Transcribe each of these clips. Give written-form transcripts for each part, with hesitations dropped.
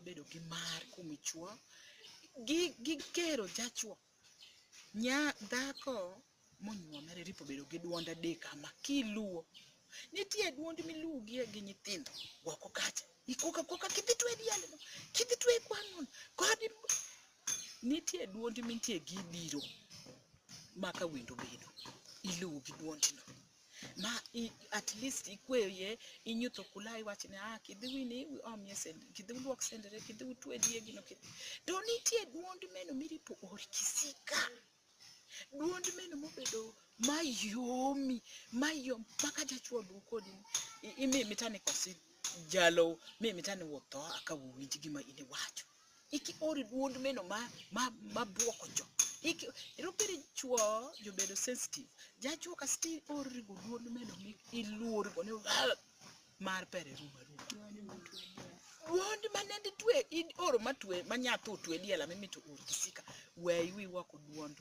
bedo gi mar kumichuo gi kero jachuo nya dhako monyuomere ripo bedo gi duond adek kama kiluo nitie duond milugie gi nyithindo wako kacha ikoka koka kidhi twe diale no kidhi twe kwanon kodi nitie duond mintie gi diro maka windo bedo iluo gi duondno ma at least ikweye inyuto kulai wachne kidhi wini omye sende kidhi luok sendere kidhi utwe diegi no kidhi to nitie duond meno miripo or kisika duond meno mobedo mayom maka jachuo kodi imitane kosi jalo mitane wuotho aka winji gima ine wacho iki ori duond meno ma buoko jo iki rupiri chuo jobedo sensitive jachuo ka sti ori duond meno mi iluor go ne mar pere rumaru duond manende twe oro matwe manyato twe diela mimito ori kisika we wi wako duond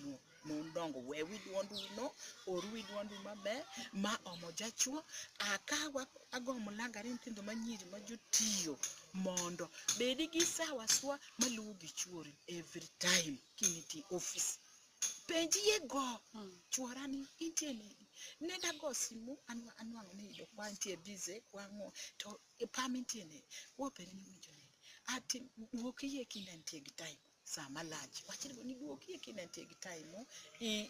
no mondongo we wi duond no orwi duond mabe ma omo jachuo akawa agomo langari nyithindo manyiri majotiyo mondo bedi gi sawa swa maluwo gi chuori every time kiniti office penji yego chuorani intiene nenda go simu anwango ni do kwantie busy kwango to ipamintiene wopere ni winjo ni ati duokiye kinentie gi time sama lunch wachirgo ni duokiye kinentie gi time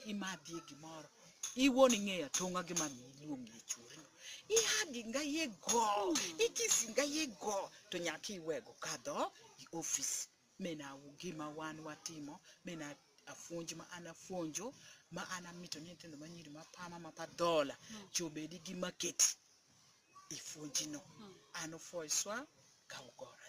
imadhi gimoro iwoni ng'eya tonga gi mami iluongi e chuori ihagi nga yego ikisi nga yego to nyaki iwego kadho i office mena gima wan watimo mena afuonj ma ana fuonjo ma ana mito nyithindo manyiri mapama mapadhola chobedi gi market ifuonjino ano foiswa ka ugora